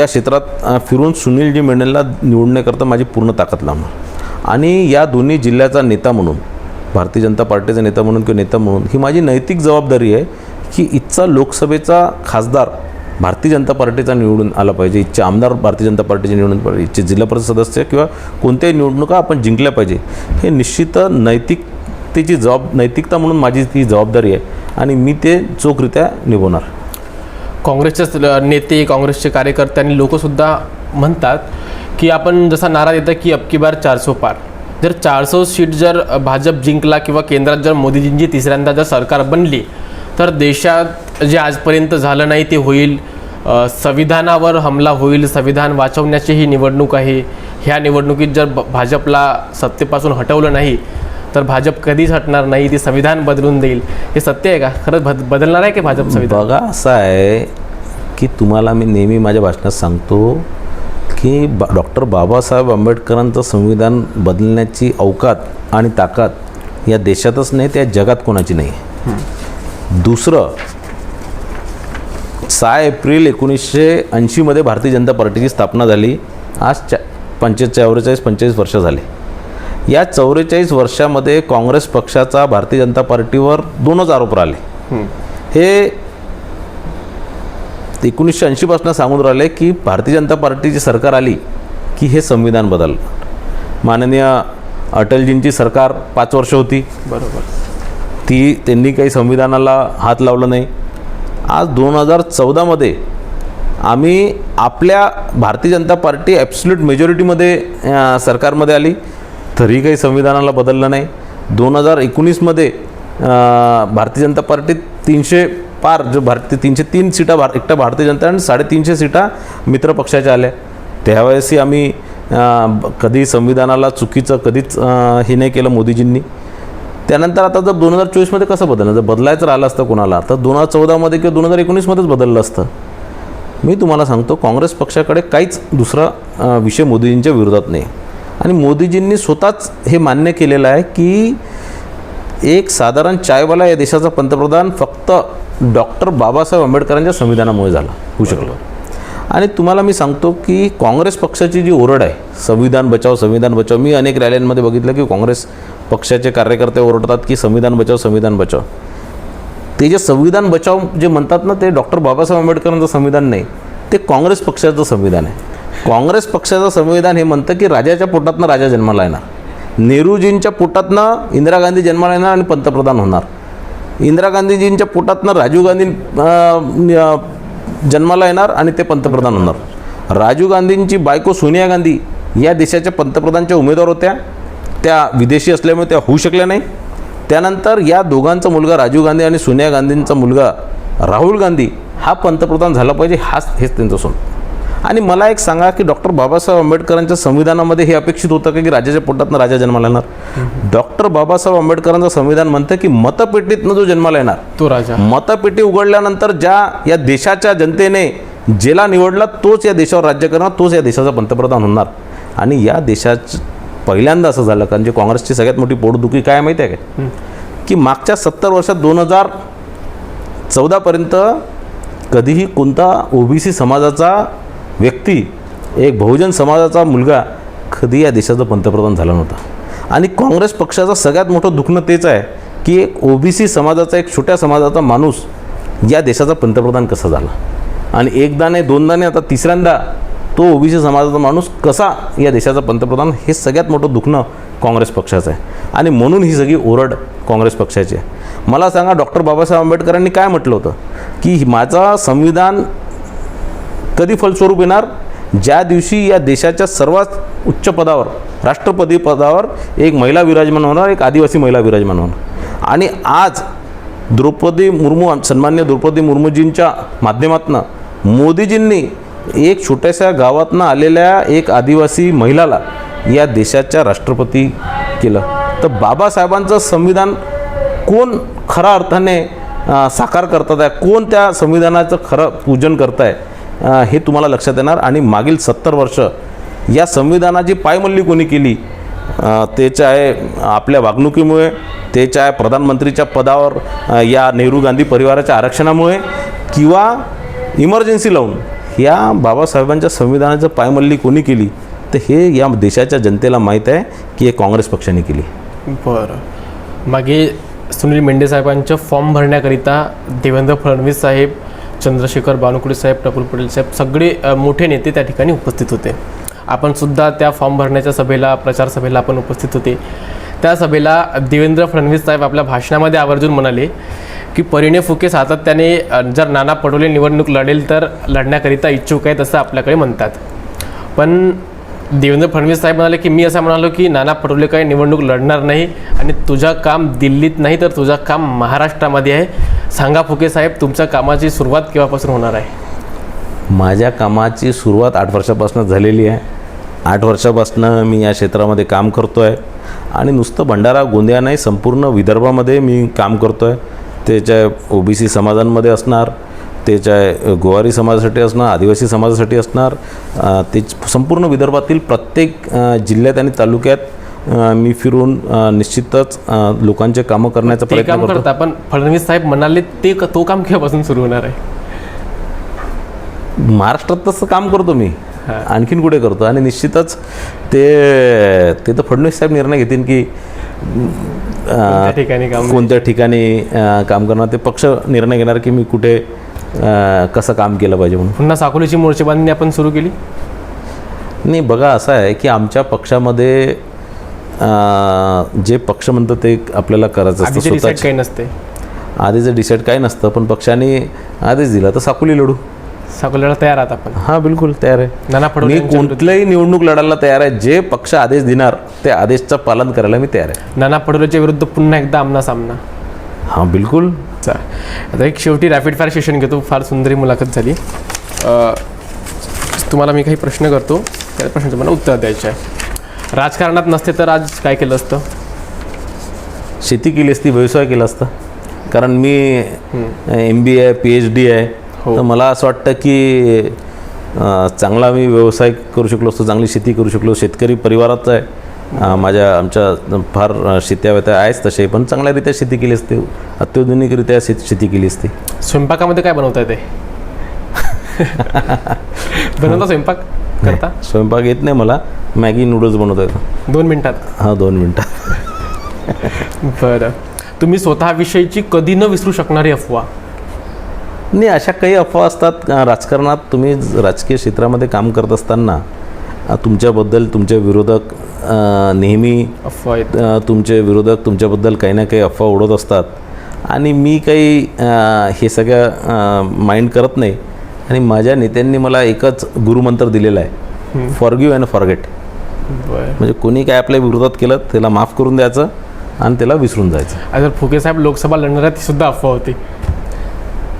क्षेत्रात फिरून सुनीलजी मेंढेंना निवडण्याकरता माझी पूर्ण ताकद लावणार. आणि या दोन्ही जिल्ह्याचा नेता म्हणून, भारतीय जनता पार्टीचा नेता म्हणून किंवा नेता म्हणून, ही माझी नैतिक जबाबदारी आहे की इथचा लोकसभेचा खासदार भारतीय जनता पार्टीचा निवडून आला पाहिजे, इथचे आमदार भारतीय जनता पार्टीचे निवडून पाहिजे, इथचे जिल्हा परिषद सदस्य किंवा कोणत्याही निवडणुका आपण जिंकल्या पाहिजे. हे निश्चित नैतिकता म्हणून माझी ती जबाबदारी आहे आणि मी ते चोखरित्या निभवणार. काँग्रेसचे नेते, काँग्रेसचे कार्यकर्ते आणि लोकसुद्धा म्हणतात की आपण जसा नारा देता की अब की बार 400 पार. जर 400 सीट जर भाजप जिंकला किंवा केंद्रात जर मोदीजींची तिसऱ्यांदा जर सरकार बनली तर देशात जे आजपर्यंत झालं नाही ते होईल. संविधानावर हमला होईल, संविधान वाचवण्याची ही निवडणूक आहे, ह्या निवडणुकीत जर भाजपला सत्तेपासून हटवलं नाही तर भाजप कधीच हटणार नाही, ती संविधान बदलून देईल, हे सत्य आहे का? खरंच बदलणार आहे की भाजप संविधान? बघा, असं आहे की तुम्हाला मी नेहमी माझ्या भाषणात सांगतो की डॉक्टर बाबासाहेब आंबेडकरांचं संविधान बदलण्याची अवकात आणि ताकद या देशातच नाही, त्या जगात कोणाची नाही. दुसरं, 6 एप्रिल 1980 भारतीय जनता पार्टीची स्थापना झाली. आज 45 वर्ष झाले. या 44 वर्षामध्ये काँग्रेस पक्षाचा भारतीय जनता पार्टीवर 2च आरोप राहिले. हे 1980 पासून सांगून राहिले की भारतीय जनता पार्टीची सरकार आली की हे संविधान बदललं. माननीय अटलजींची सरकार 5 वर्ष होती, बरोबर, त्यांनी काही संविधानाला हात लावला नाही. आज 2014मध्ये आम्ही आपल्या भारतीय जनता पार्टी ॲब्सोल्यूट मेजॉरिटीमध्ये सरकारमध्ये आली, तरी काही संविधानाला बदललं नाही. 2019मध्ये भारतीय जनता पार्टीत 300 पार, जो 303 सीटा एकटा भारतीय जनता आणि 350 सीटा मित्र पक्षाच्या आल्या. त्यावेळेसही आम्ही कधी संविधानाला चुकीचं कधीच हे नाही केलं मोदीजींनी. त्यानंतर आता जर 2024मध्ये कसं बदललं, जर बदलायचं राहिलं असतं कोणाला तर 2014मध्ये किंवा 2019मध्येच बदललं असतं. मी तुम्हाला सांगतो, काँग्रेस पक्षाकडे काहीच दुसरा विषय मोदीजींच्या विरोधात नाही. आणि मोदीजींनी स्वतःच हे मान्य केलेलं आहे की एक साधारण चायवाला या देशाचा पंतप्रधान फक्त डॉक्टर बाबासाहेब आंबेडकरांच्या संविधानामुळे होऊ शकलं. आणि तुम्हाला मी सांगतो की काँग्रेस पक्षाची जी ओरड आहे, संविधान बचाव संविधान बचाव, मी अनेक रॅल्यांमध्ये बघितलं की काँग्रेस पक्षाचे कार्यकर्ते ओरडतात की संविधान बचाव संविधान बचाव. ते जे संविधान बचाव जे म्हणतात ना, ते डॉक्टर बाबासाहेब आंबेडकरांचं संविधान नाही, ते काँग्रेस पक्षाचं संविधान आहे. काँग्रेस पक्षाचं संविधान हे म्हणतं की राजाच्या पोटातनं राजा जन्माला येणार, नेहरूजींच्या पोटातनं इंदिरा गांधी जन्माला येणार आणि पंतप्रधान होणार, इंदिरा गांधीजींच्या पोटातनं राजीव गांधी जन्माला येणार आणि ते पंतप्रधान होणार. राजीव गांधींची बायको सोनिया गांधी या देशाच्या पंतप्रधानच्या उमेदवार होत्या, त्या विदेशी असल्यामुळे त्या होऊ शकल्या नाही. त्यानंतर या दोघांचा मुलगा राजीव गांधी आणि सोनिया गांधींचा मुलगा राहुल गांधी हा पंतप्रधान झाला पाहिजे, हेच त्यांचं स्वप्न. आणि मला एक सांगा की डॉक्टर बाबासाहेब आंबेडकरांच्या संविधानामध्ये हे अपेक्षित होतं का की राजाच्या पोटातनं राजा जन्माला येणार? डॉक्टर बाबासाहेब आंबेडकरांचं संविधान म्हणतं की मतपेटीतनं जो जन्माला येणार तो राजा, मतपेटी उघडल्यानंतर या देशाच्या जनतेने ज्याला निवडला तोच या देशावर राज्य करणार, तोच या देशाचा पंतप्रधान होणार. आणि या देशात पहिल्यांदा असं झालं, कारण जे काँग्रेसची सगळ्यात मोठी पोटदुखी काय माहिती आहे काय, की मागच्या 70 वर्षात 2014पर्यंत कधीही कोणता ओबीसी समाजाचा व्यक्ती, एक बहुजन समाजाचा मुलगा कधी या देशाचा पंतप्रधान झाला नव्हता. आणि काँग्रेस पक्षाचं सगळ्यात मोठं दुखणं तेच आहे की एक ओबीसी समाजाचा, एक छोट्या समाजाचा माणूस या देशाचा पंतप्रधान कसा झाला. आणि एकदा नाही दोनदा नाही, आता तिसऱ्यांदा तो ओबीसी समाजाचा माणूस कसा या देशाचा पंतप्रधान, हे सगळ्यात मोठं दुखणं काँग्रेस पक्षाचं आहे. आणि म्हणून ही सगळी ओरड काँग्रेस पक्षाची आहे. मला सांगा, डॉक्टर बाबासाहेब आंबेडकरांनी काय म्हटलं होतं की माझा संविधान कधी फलस्वरूप येणार, ज्या दिवशी या देशाच्या सर्वात उच्च पदावर, राष्ट्रपती पदावर एक महिला विराजमान होणार, एक आदिवासी महिला विराजमान होणार. आणि आज सन्मान्य द्रौपदी मुर्मूजींच्या माध्यमातून मोदीजींनी एक छोट्याशा गावातनं आलेल्या एक आदिवासी महिलाला या देशाच्या राष्ट्रपती केलं. तर बाबासाहेबांचं संविधान कोण खऱ्या अर्थाने साकार करतात आहे, कोण त्या संविधानाचं खरं पूजन करत आहे, हे तुम्हाला लक्षात येणार. आणि मागील 70 वर्ष या संविधानाची पायमल्ली कोणी केली, ते चाहे आपल्या वागणुकीमुळे, ते चाहे प्रधानमंत्रीच्या पदावर या नेहरू गांधी परिवाराच्या आरक्षणामुळे किंवा इमर्जन्सी लावून या बाबासाहेबांच्या संविधानाचं पायमल्ली कोणी केली, तर हे या देशाच्या जनतेला माहीत आहे की हे काँग्रेस पक्षाने केली. बरं, मागे सुनील मेंढे साहेबांच्या फॉर्म भरण्याकरिता देवेंद्र फडणवीस साहेब, चंद्रशेखर बावनकुळे साहेब, प्रफुल्ल पटेल साहेब, सगळे मोठे नेते त्या ठिकाणी उपस्थित होते. आपण सुद्धा त्या फॉर्म भरण्याच्या सभेला, प्रचार सभेला आपण उपस्थित होते. त्या सभेला देवेंद्र फडणवीस साहेब आपल्या भाषणामध्ये आवर्जून म्हणाले की परिणय फुके सातत्याने जर नाना पटोले निवडणूक लढेल तर लढण्याकरिता इच्छुक आहेत असं आपल्याकडे म्हणतात. पण देवेंद्र फडणवीस साहेब म्हणाले की मी असं म्हणालो की नाना पटोले काही निवडणूक लढणार नाही आणि तुझं काम दिल्लीत नाही तर तुझं काम महाराष्ट्रामध्ये आहे. सांगा फुके साहेब, तुमच्या कामाची सुरुवात केव्हापासून होणार आहे? माझ्या कामाची सुरुवात 8 वर्षापासून झालेली आहे. 8 वर्षापासून मी या क्षेत्रामध्ये काम करतो आहे आणि नुसतं भंडारा गोंदिया नाही, संपूर्ण विदर्भामध्ये मी काम करतो आहे. त्याच्या OBC समाजांमध्ये असणार, त्याच्या गोवारी समाजासाठी असणार, आदिवासी समाजासाठी असणार, ते संपूर्ण विदर्भातील प्रत्येक जिल्ह्यात आणि तालुक्यात मी फिरून निश्चितच लोकांचे कामं करण्याचा ते प्रयत्न काम करतो. करता, पण फडणवीस साहेब म्हणाले तो काम केव्हापासून सुरू होणार आहे? महाराष्ट्रात तसं काम करतो मी, आणखीन कुठे करतो. आणि निश्चितच ते तर फडणवीस साहेब निर्णय घेतील की त्या ठिकाणी काम कोणत्या ठिकाणी काम करणार. ते पक्ष निर्णय घेणार की मी कुठे कसं काम केलं पाहिजे म्हणून. पुन्हा साकोलीची मोर्चेबांधणी आपण सुरू केली. नाही, बघा असं आहे की आमच्या पक्षामध्ये जे पक्ष म्हणतं ते आपल्याला करायचं असतं. आधीचे डिसाईड स्वतःच काही नसते, आधीचं डिसाईड काही नसतं, पण पक्षाने आदेश दिला तर साकोली लढू. साकोलीला तयार आहात आपण? हां, बिलकुल तयार आहे. नाना मी पटोले कोणत्याही निवडणूक लढायला तयार आहे. जे पक्ष आदेश देणार ते आदेशचं पालन करायला मी तयार आहे. नाना पटोलेच्या विरुद्ध पुन्हा एकदा आमना सामना. हां, बिलकुल. आता एक शेवटी रॅपिड फायर सेशन घेतो. फार सुंदरी मुलाखत झाली. तुम्हाला मी काही प्रश्न करतो, त्या प्रश्नाचं मला उत्तर द्यायचं आहे. राजकारणात नसते तर आज काय केलं असतं? शेती केली असती, व्यवसाय केला असता. कारण मी MBA आहे, PhD आहे. तर मला असं वाटतं की चांगला मी व्यवसाय करू शकलो असतो, चांगली शेती करू शकलो. शेतकरी परिवाराचा आहे. आमच्या फार शेत्या व्यत्या आहेच तसे, पण चांगल्यारीत्या शेती केली असते, अत्याधुनिकरित्या शेती केली असते. स्वयंपाकामध्ये काय बनवता येते? बनवता स्वयंपाक करता? स्वयंपाक येत नाही मला. मॅगी नूडल्स बनवता येतं 2 मिनिटात? हां, 2 मिनटात. बरं, तुम्ही स्वतःविषयीची कधी न विसरू शकणारी अफवा? नाही, अशा काही अफवा असतात राजकारणात. तुम्ही राजकीय क्षेत्रामध्ये काम करत असताना तुमच्याबद्दल तुमचे विरोधक नेहमी अफवा आहेत. तुमचे विरोधक तुमच्याबद्दल काही ना काही अफवा उडवत असतात. आणि मी काही हे सगळ्या माइंड करत नाही. आणि माझ्या नेत्यांनी मला एकच गुरुमंत्र दिलेला आहे, फॉरगिव्ह अँड फॉरगेट. बरं, म्हणजे कोणी काय आपल्या विरोधात केलं त्याला माफ करून द्यायचं आणि त्याला विसरून जायचं. जर फुके साहेब लोकसभा लढणार आहेत, ती सुद्धा अफवा होती.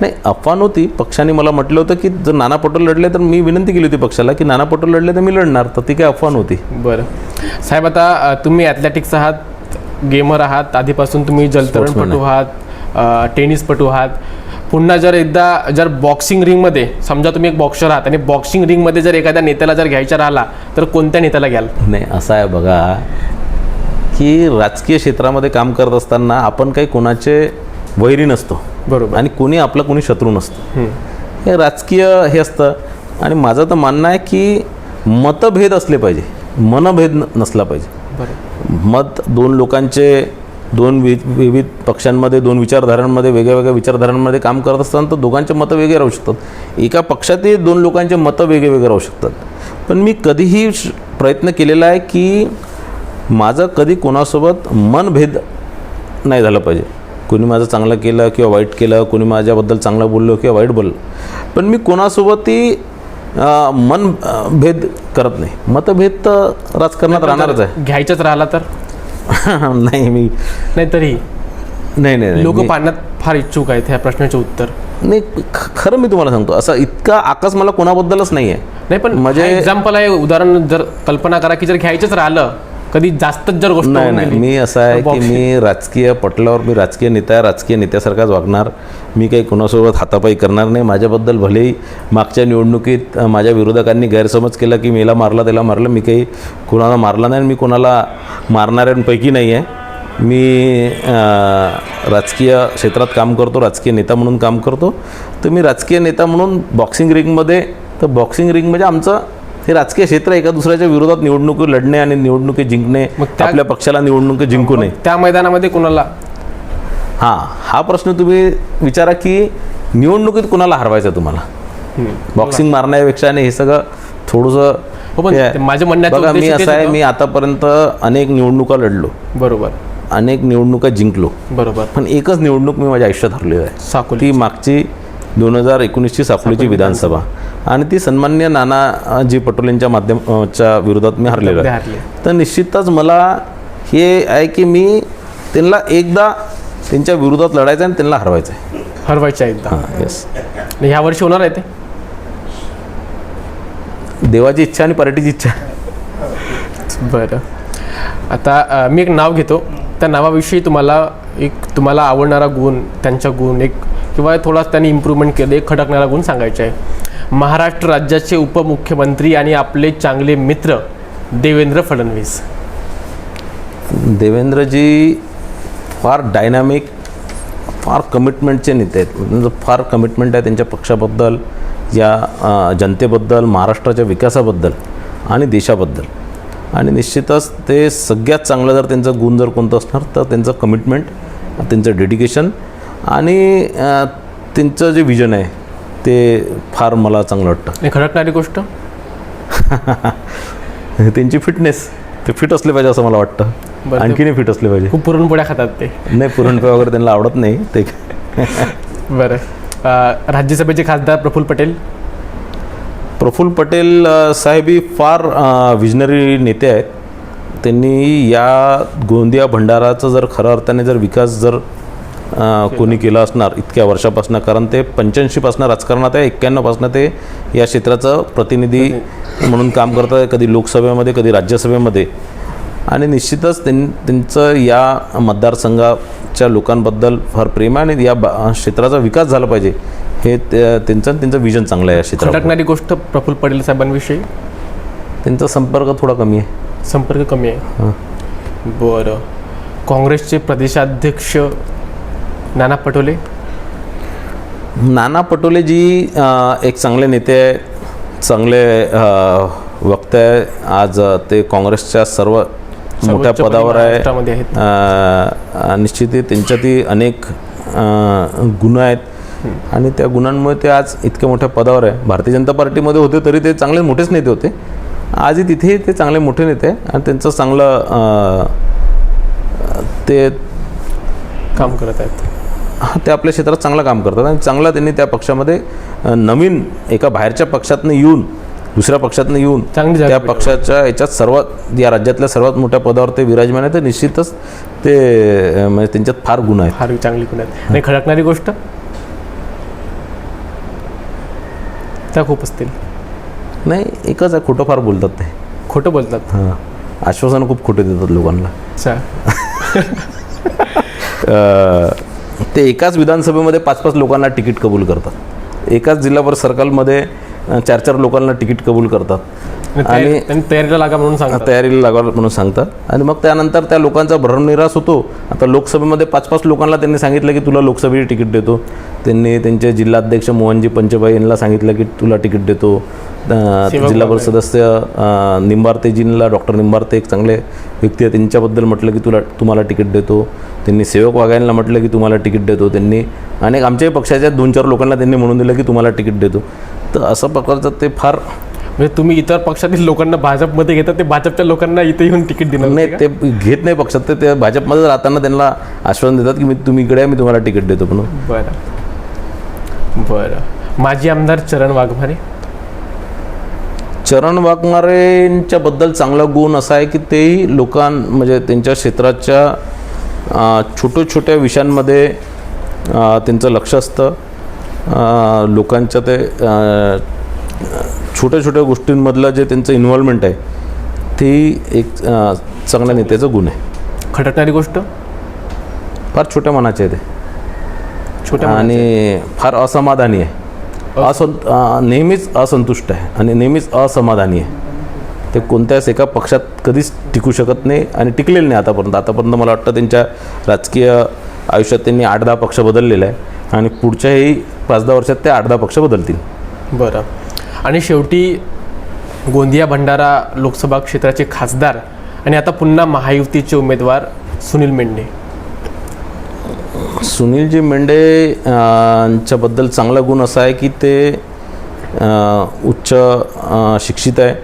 नाही, अफवा नव्हती. पक्षाने मला म्हटलं होतं की जर नाना पटोले लढले तर मी विनंती केली होती पक्षाला की नाना पटोले लढले तर मी लढणार. तर ती काही अफवा नव्हती. बरं साहेब, आता तुम्ही ॲथलेटिक्स आहात, गेमर आहात, आधीपासून तुम्ही जलतरणपटू आहात, टेनिसपटू आहात. पुन्हा जर बॉक्सिंग रिंगमध्ये, समजा तुम्ही एक बॉक्सर आहात आणि बॉक्सिंग रिंगमध्ये जर एखाद्या नेत्याला जर घ्यायचा राहिला तर कोणत्या नेत्याला घ्याल? नाही, असं आहे बघा की राजकीय क्षेत्रामध्ये काम करत असताना आपण काही कोणाचे वैरी नसतो. बरोबर. आणि कोणी आपलं कोणी शत्रू नसतं. हे राजकीय हे असतं. आणि माझं तर म्हणणं आहे की मतभेद असले पाहिजे, मनभेद नसला पाहिजे. बरं, मत दोन लोकांचे, दोन विविध पक्षांमध्ये, दोन विचारधारांमध्ये, वेगळ्या विचारधारांमध्ये काम करत असताना तर दोघांचे मतं वेगळे राहू शकतात. एका पक्षातही 2 लोकांचे मतं वेगळे राहू शकतात. पण मी कधीही प्रयत्न केलेला आहे की माझं कधी कोणासोबत मनभेद नाही झाला पाहिजे. कोणी माझं चांगलं केलं किंवा वाईट केलं, कोणी माझ्याबद्दल चांगलं बोललं किंवा वाईट बोललं, पण मी कोणासोबतही मनभेद करत नाही. मतभेद तर राजकारणात राहणारच आहे. घ्यायचंच राहिला तर? नाही, मी नाही तरी नाही लोक पाहण्यात फार इच्छुक आहेत ह्या प्रश्नाचे उत्तर. नाही, खरं मी तुम्हाला सांगतो, असं इतका आकाश मला कोणाबद्दलच नाही आहे. नाही, पण म्हणजे एक्झाम्पल आहे, उदाहरण जर कल्पना करा की जर घ्यायचंच राहिलं, कधी जास्तच जर गोष्ट नाही, मी असं आहे की मी राजकीय पटलावर मी राजकीय नेता आहे, राजकीय नेत्यासारखाच वागणार. मी काही कोणासोबत हातापाई करणार नाही. माझ्याबद्दल भलेही मागच्या निवडणुकीत माझ्या विरोधकांनी गैरसमज केला की मेला मारला त्याला मारलं. मी काही कोणाला मारला नाही. मी कोणाला मारणाऱ्यांपैकी नाही आहे. मी राजकीय क्षेत्रात काम करतो, राजकीय नेता म्हणून काम करतो. तर मी राजकीय नेता म्हणून बॉक्सिंग रिंगमध्ये, तर बॉक्सिंग रिंग म्हणजे आमचं हे राजकीय क्षेत्र, एका दुसऱ्याच्या विरोधात निवडणुकी लढणे आणि निवडणुकी जिंकणे, आपल्या पक्षाला निवडणुकी जिंकू नये. त्या मैदानामध्ये कोणाला? हा प्रश्न तुम्ही विचारा की निवडणुकीत कोणाला हरवायचं तुम्हाला, बॉक्सिंग मारण्यापेक्षा. आणि हे सगळं थोडंसं माझ्या म्हणण्यात बघा, मी असं आहे, मी आतापर्यंत अनेक निवडणुका लढलो. बरोबर. अनेक निवडणुका जिंकलो. बरोबर. पण एकच निवडणूक मी माझ्या आयुष्यात हरलेली आहे. साकोली. ती मागची 2019ची साकोलीची विधानसभा. आणि ती सन्माननीय नानाजी पटोलेंच्या माध्यमाच्या विरोधात मी हरलेलो आहे. तर निश्चितच मला हे आहे की मी त्यांना एकदा त्यांच्या विरोधात लढायचं आणि त्यांना हरवायचं आहे. एकदा. येस. ह्या वर्षी होणार आहे ते? देवाची इच्छा आणि पार्टीची इच्छा. बरं. आता मी एक नाव घेतो, त्या नावाविषयी तुम्हाला आवडणारा गुण, त्यांचा गुण एक किंवा थोडा त्यांनी इम्प्रूव्हमेंट केलं, एक खटकणारा गुण सांगायचा आहे. महाराष्ट्र राज्याचे उपमुख्यमंत्री आणि आपले चांगले मित्र देवेंद्र फडणवीस. देवेंद्रजी फार डायनॅमिक, फार कमिटमेंटचे नेते आहेत. म्हणजे फार कमिटमेंट आहे त्यांच्या पक्षाबद्दल, या जनतेबद्दल, महाराष्ट्राच्या विकासाबद्दल आणि देशाबद्दल. आणि निश्चितच ते सगळ्यात चांगलं जर त्यांचं गुण जर कोणतं असणार तर त्यांचं कमिटमेंट, त्यांचं डेडिकेशन आणि त्यांचं जे विजन आहे ते फार मला चांगलं वाटतं. आणि खटकणारी गोष्ट त्यांची फिटनेस, ते फिट असले पाहिजे असं मला वाटतं. बरं. आणखीनही फिट असले पाहिजे. खूप पुरणपोळ्या खातात ते. नाही, पुरणपोळ्या वगैरे त्यांना आवडत नाही ते. बरं. राज्यसभेचे खासदार प्रफुल्ल पटेल. प्रफुल्ल पटेल साहेबही फार विजनरी नेते आहेत. त्यांनी या गोंदिया भंडाराचं जर खऱ्या अर्थाने जर विकास जर कोणी केला असणार इतक्या वर्षापासून, कारण ते 85पासून राजकारणात आहे, 91पासून ते या क्षेत्राचं प्रतिनिधी म्हणून काम करतात, कधी लोकसभेमध्ये कधी राज्यसभेमध्ये. आणि निश्चितच त्यांचं या मतदारसंघाच्या लोकांबद्दल फार प्रेम आहे आणि या क्षेत्राचा विकास झाला पाहिजे हे त्यांचं विजन चांगलं आहे या क्षेत्रात. खटकणारी गोष्ट प्रफुल्ल पटेल साहेबांविषयी त्यांचा संपर्क थोडा कमी आहे. संपर्क कमी आहे. बरं. काँग्रेसचे प्रदेशाध्यक्ष नाना पटोले. नाना पटोलेजी एक चांगले नेते आहे, चांगले वक्ते आहे. आज ते काँग्रेसच्या सर्व मोठ्या पदावर आहे. निश्चित त्यांच्यातही अनेक गुण आहेत आणि त्या गुणांमुळे ते आज इतक्या मोठ्या पदावर आहे. भारतीय जनता पार्टीमध्ये होते तरी ते चांगले मोठेच नेते होते, आजही तिथेही ते चांगले मोठे नेते आहे आणि त्यांचं चांगलं ते काम करत आहेत. ते आपल्या क्षेत्रात चांगलं काम करतात आणि चांगला त्यांनी त्या पक्षामध्ये नवीन एका बाहेरच्या पक्षातनं येऊन, दुसऱ्या पक्षातनं येऊन त्या पक्षाच्या याच्यात सर्वात, या राज्यातल्या सर्वात मोठ्या पदावर ते विराजमान आहे. तर निश्चितच ते म्हणजे त्यांच्यात फार गुण आहेत, फार चांगली गुण आहेत. आणि खडकणारी गोष्ट त्या खूप असतील. नाही, एकच आहे, खोटं फार बोलतात ते. खोटं बोलतात. हां, आश्वासनं खूप खोटे देतात लोकांना. ते एकाच विधानसभेमध्ये 5-5 लोकांना तिकीट कबूल करतात. एकाच जिल्हा सर्कलमध्ये 4-4 लोकांना तिकीट कबूल करतात आणि तयारीला लागा म्हणून सांगतात. तयारीला लागा म्हणून सांगतात आणि मग त्यानंतर त्या लोकांचा भरमनिरास होतो. आता लोकसभेमध्ये 5-5 लोकांना त्यांनी सांगितलं की तुला लोकसभेची तिकीट देतो. त्यांनी त्यांचे जिल्हाध्यक्ष मोहनजी पंचभाई यांना सांगितलं की तुला तिकीट देतो. जिल्हा परिषद सदस्य निंबार्तेजींना, डॉक्टर निंबार्ते एक चांगले व्यक्ती आहे, त्यांच्याबद्दल म्हटलं की तुम्हाला तिकीट देतो. त्यांनी सेवक वाघायला म्हटलं की तुम्हाला तिकीट देतो. त्यांनी अनेक आमच्याही पक्षाच्या 2-4 लोकांना त्यांनी म्हणून दिलं की तुम्हाला तिकीट देतो. तर असं प्रकारचं ते फार, म्हणजे तुम्ही इतर पक्षातील लोकांना भाजपमध्ये घेतात, ते भाजपच्या लोकांना इथे येऊन तिकीट देणार नाही, ते घेत नाही पक्षात. ते भाजपमध्ये राहताना त्यांना आश्वासन देतात की तुम्ही इकडे आहे, मी तुम्हाला तिकीट देतो म्हणून. बरं. माजी आमदार चरण वाघमारे. चरण वाघमारेंच्याबद्दल चांगला गुण असा आहे की तेही म्हणजे त्यांच्या क्षेत्राच्या छोट्या विषयांमध्ये त्यांचं लक्ष असतं. लोकांच्या ते छोट्या गोष्टींमधलं जे त्यांचं इन्व्हॉल्वमेंट आहे तेही एक चांगल्या नेत्याचं गुण आहे. खटकणारी गोष्ट फार छोट्या मनाचे आहे ते, छोट्या आणि फार असमाधानी आहे. नेहमीच असंतुष्ट आहे आणि नेहमीच असमाधानी आहे. ते कोणत्याच एका पक्षात कधीच टिकू शकत नाही आणि टिकलेलं नाही आतापर्यंत मला वाटतं त्यांच्या राजकीय आयुष्यात त्यांनी 8-10 पक्ष बदललेला आहे आणि पुढच्याही 5-10 वर्षात ते 8-10 पक्ष बदलतील. बरं. आणि शेवटी गोंदिया भंडारा लोकसभा क्षेत्राचे खासदार आणि आता पुन्हा महायुतीचे उमेदवार सुनील मेंढे. सुनीलजी मेंढे यांच्याबद्दल चांगला गुण असा आहे की ते उच्च शिक्षित आहे.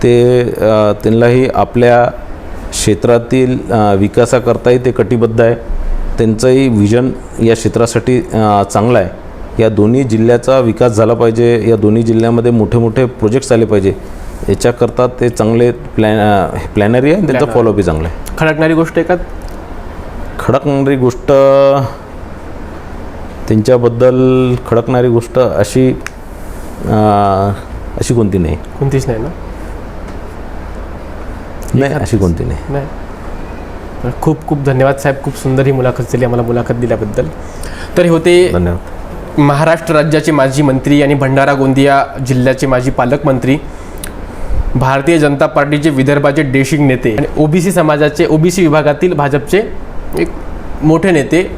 ते त्यांनाही आपल्या क्षेत्रातील विकासाकरताही ते कटिबद्ध आहे. त्यांचंही विजन या क्षेत्रासाठी चांगलं आहे. या दोन्ही जिल्ह्याचा विकास झाला पाहिजे, या दोन्ही जिल्ह्यामध्ये मोठे प्रोजेक्ट्स आले पाहिजे, याच्याकरता ते चांगले प्लॅनरी आहे. त्यांचा फॉलोअपही चांगला आहे. खडकणारी गोष्ट आहे का? खडकणारी गोष्ट त्यांच्याबद्दल खडकणारी गोष्ट अशी कोणती नाही. कोणतीच नाही ना. नाही, अशी कोणती नाही. नाही. तर खूप खूप धन्यवाद साहेब, खूप सुंदर ही मुलाखत झाली, आम्हाला मुलाखत दिल्याबद्दल. तर हे होते धन्यवाद. महाराष्ट्र राज्याचे माजी मंत्री आणि भंडारा गोंदिया जिल्ह्याचे माजी पालकमंत्री, भारतीय जनता पार्टीचे विदर्भाचे डेशिंग नेते आणि ओबीसी समाजाचे, ओबीसी विभागातील भाजपचे एक मोठे नेते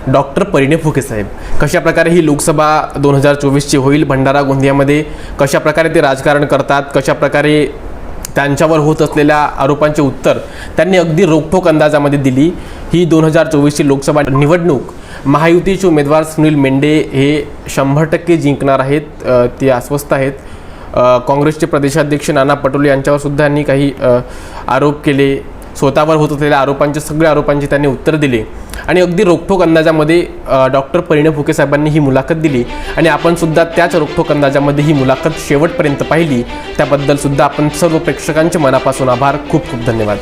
डॉक्टर परिणय फुके साहेब. कशाप्रकारे ही लोकसभा 2024ची होईल, भंडारा गोंदियामध्ये कशाप्रकारे ते राजकारण करतात, कशाप्रकारे त्यांच्यावर होत असलेल्या आरोपांचे उत्तर त्यांनी अगदी रोखठोक अंदाजामध्ये दिली. ही 2024ची लोकसभा निवडणूक महायुतीचे उमेदवार सुनील मेंढे हे 100% जिंकणार आहेत, ते आश्वस्त आहेत. काँग्रेसचे प्रदेशाध्यक्ष नाना पटोले यांच्यावर सुद्धा यांनी काही आरोप केले, स्वतःवर होत असलेल्या आरोपांचे, सगळ्या आरोपांचे त्यांनी उत्तर दिले आणि अगदी रोखठोक अंदाजामध्ये डॉक्टर परिणय फुके साहेबांनी ही मुलाखत दिली आणि आपण सुद्धा त्याच रोखठोक अंदाजामध्ये ही मुलाखत शेवटपर्यंत पाहिली. त्याबद्दल सुद्धा आपण सर्व प्रेक्षकांचे मनापासून आभार. खूप खूप धन्यवाद.